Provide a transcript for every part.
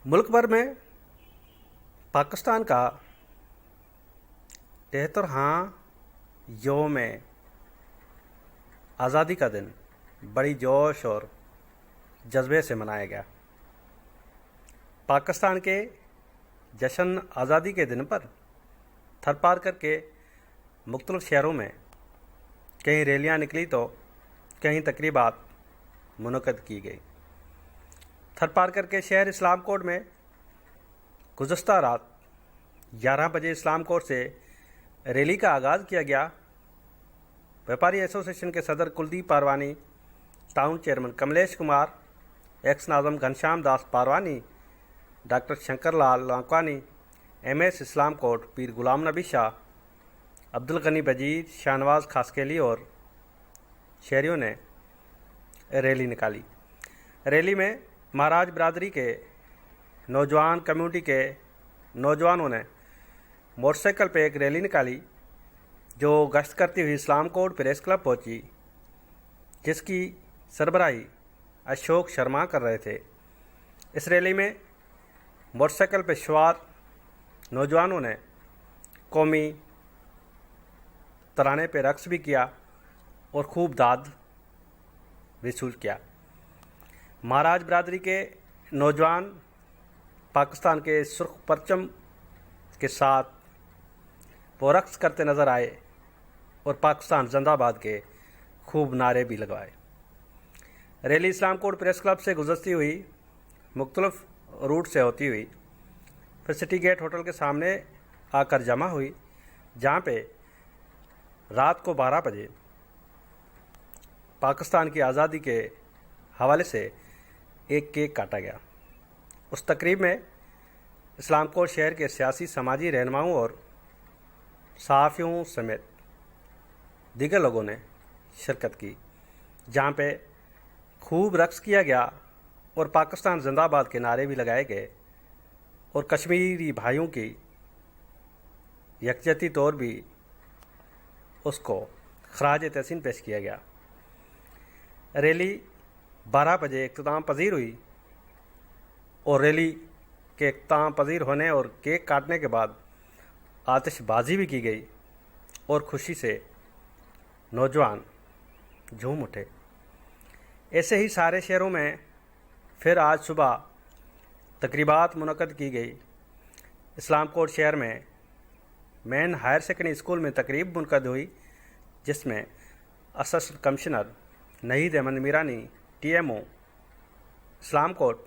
मुल्क भर में पाकिस्तान का 73वां यौम आज़ादी का दिन बड़ी जोश और जज्बे से मनाया गया। पाकिस्तान के जश्न आज़ादी के दिन पर थरपारकर के मुख्तलिफ शहरों में कहीं रैलियां निकली तो कहीं तकरीबात मुनक़्क़द की गई। थरपारकर के शहर इस्लाम कोट में गुज़श्ता रात 11 बजे इस्लाम कोट से रैली का आगाज़ किया गया। व्यापारी एसोसिएशन के सदर Kuldeep Parwani, town chairman Kamlesh Kumar, ex नाज़म Ghanshyam Das Parwani, doctor Shankar Lal Lankwani, MS Islamkot, Pir Ghulam नबी शाह, अब्दुल गनी बजीर, शाहनवाज खासकेली और शहरियों ने रैली निकाली। रैली में महाराज बरादरी के नौजवान कम्युनिटी के नौजवानों ने मोटरसाइकिल पे एक रैली निकाली जो गश्त करती हुई इस्लाम कोट प्रेस क्लब पहुंची, जिसकी सरबराही अशोक शर्मा कर रहे थे। इस रैली में मोटरसाइकिल पर सवार नौजवानों ने कौमी तराने पे रक्स भी किया और खूब दाद वसूल किया। महाराज बरादरी के नौजवान पाकिस्तान के सुर्ख परचम के साथ वो रक्स करते नज़र आए और पाकिस्तान जिंदाबाद के खूब नारे भी लगवाए। रैली इस्लाम कोट प्रेस क्लब से गुजरती हुई मुख्तलिफ रूट से होती हुई फिर सिटी गेट होटल के सामने आकर जमा हुई, जहाँ पे रात को 12 बजे पाकिस्तान की आज़ादी के हवाले से एक केक काटा गया। उस तकरीब में इस्लाम कोट शहर के सियासी समाजी रहनुमाओं और सहाफ़ियों समेत दीगर लोगों ने शिरकत की, जहाँ पे खूब रक्स किया गया और पाकिस्तान जिंदाबाद के नारे भी लगाए गए और कश्मीरी भाइयों की यकजहती तौर भी उसको खराज तहसीन पेश किया गया। रैली 12 बजे इख्तिताम पजीर हुई और रैली के इख्तिताम पजीर होने और केक काटने के बाद आतिशबाजी भी की गई और खुशी से नौजवान झूम उठे। ऐसे ही सारे शहरों में फिर आज सुबह तकरीबात मुनक़्क़द की गई। इस्लाम कोट शहर में मैन हायर सेकेंडरी स्कूल में तकरीब मुनक़्क़द हुई, जिसमें assistant commissioner नहीद Ahmad Mirani, TMO इस्लाम कोट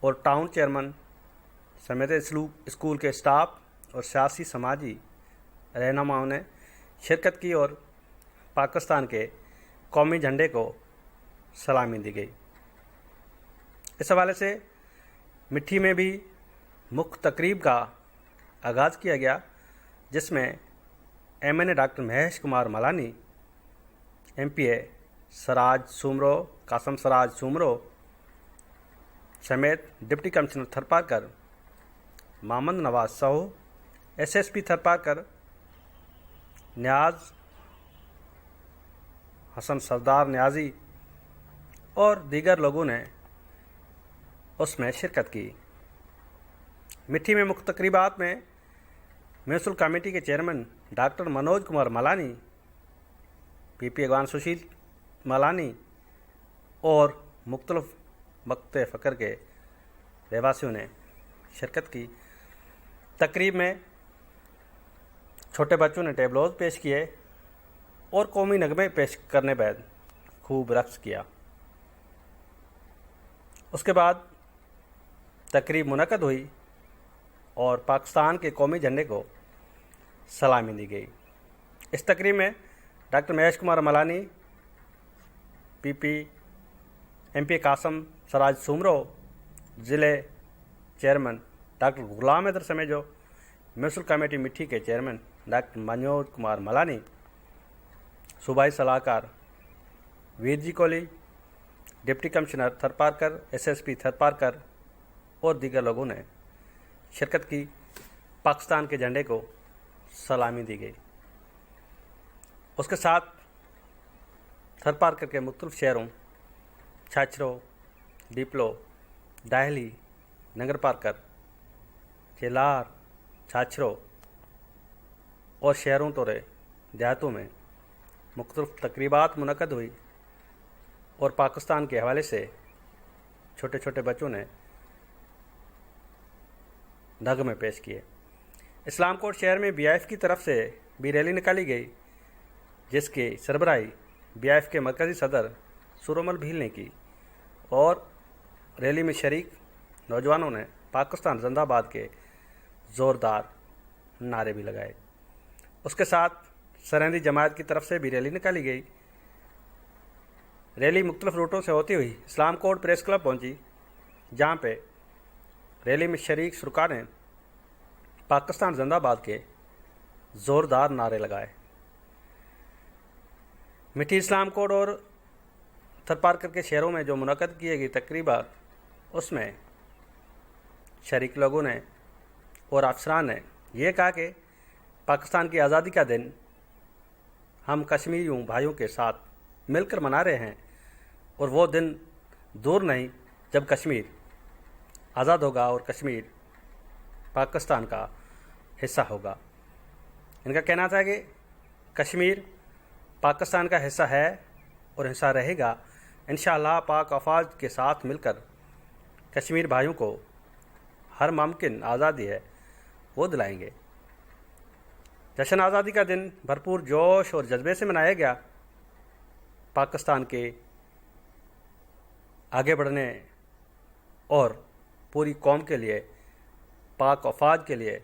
और टाउन चेयरमैन समेत स्कूल के स्टाफ और सियासी समाजी रहनुमाओं ने शिरकत की और पाकिस्तान के कौमी झंडे को सलामी दी गई। इस हवाले से मिट्टी में भी मुख्य तकरीब का आगाज़ किया गया, जिसमें MNA doctor Mahesh Kumar Malani, MPA Siraj Soomro, Qasim Siraj Soomro समेत deputy commissioner Tharparkar, Mohammad Nawaz Sahu, SSP Tharparkar, Niaz Hasan Sardar Niazi और दीगर लोगों ने उसमें शिरकत की। मिट्टी में मुख्य तकरीबात में म्यूनसिपल कमेटी के chairman doctor Manoj Kumar Malani, PP अगवान सुशील मलानी और मुख्तलिफ मक्ते फ़क्र के रहवासियों ने शिरकत की। तकरीब में छोटे बच्चों ने टेबलोज पेश किए और कौमी नगमे पेश करने बाद खूब रक्स किया। उसके बाद तकरीब मुनक़्क़द हुई और पाकिस्तान के कौमी झंडे को सलामी दी गई। इस तकरीब में doctor Mahesh Kumar Malani, PP MP Qasim Siraj Soomro, ज़िले chairman doctor Ghulam Haider Samejo, municipal committee Mithi के चेयरमैन डॉक्टर मनोज कुमार मलानी, सूबाई सलाहकार Veer ji Kohli, deputy commissioner Tharparkar, SSP Tharparkar और दीगर लोगों ने शिरकत की। पाकिस्तान के झंडे को सलामी दी गई। उसके साथ थरपारकर के मुख्तलिफ शहरों छाछरो, डिपलो, डाहली, नंगर पार्कर, चेलार, छाछरों और शहरों तोरे देहातों में मुख्तलिफ तकरीबात मुनक़द हुई और पाकिस्तान के हवाले से छोटे छोटे बच्चों ने नगमे पेश किए। इस्लाम कोट शहर में BIF की तरफ से भी रैली निकाली गई, जिसकी सरबराही BIF के मरकज़ी सदर सुरोमल भील ने की और रैली में शरीक नौजवानों ने पाकिस्तान जिंदाबाद के ज़ोरदार नारे भी लगाए। उसके साथ सरहदी जमात की तरफ से भी रैली निकाली गई। रैली मुख्तलिफ रूटों से होती हुई इस्लाम कोट प्रेस क्लब पहुंची, जहां पे रैली में शरीक शुरका ने पाकिस्तान जिंदाबाद के ज़ोरदार नारे लगाए। मिठी इस्लाम कोट और थरपारकर के शहरों में जो मुनक़द किए गई तकरीबा, उसमें शरीक लोगों ने और अफसरान ने यह कहा कि पाकिस्तान की आज़ादी का दिन हम कश्मीरियों भाइयों के साथ मिलकर मना रहे हैं और वो दिन दूर नहीं जब कश्मीर आज़ाद होगा और कश्मीर पाकिस्तान का हिस्सा होगा। इनका कहना था कि कश्मीर पाकिस्तान का हिस्सा है और हिस्सा रहेगा। इंशाअल्लाह पाक अफवाज के साथ मिलकर कश्मीर भाइयों को हर मुमकिन आज़ादी है वो दिलाएंगे। जश्न आज़ादी का दिन भरपूर जोश और जज्बे से मनाया गया। पाकिस्तान के आगे बढ़ने और पूरी कौम के लिए, पाक अफवाज के लिए